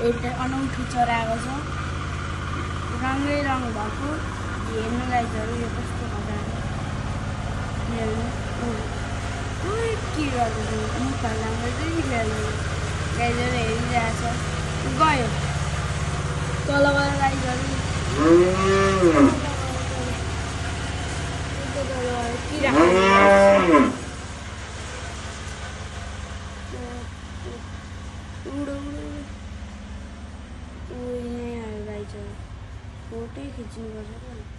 एउटा अनौठो चरा आएको छ रङै रङ भएको हेर्नु गाइजहरू यो कस्तो मजा हेर्नु के गर्नु मुख राम्रो चाहिँ गाइजहरू हेरिरहेछ गयो तल गएर गाइजहरू फोटो खिच्नुपर्छ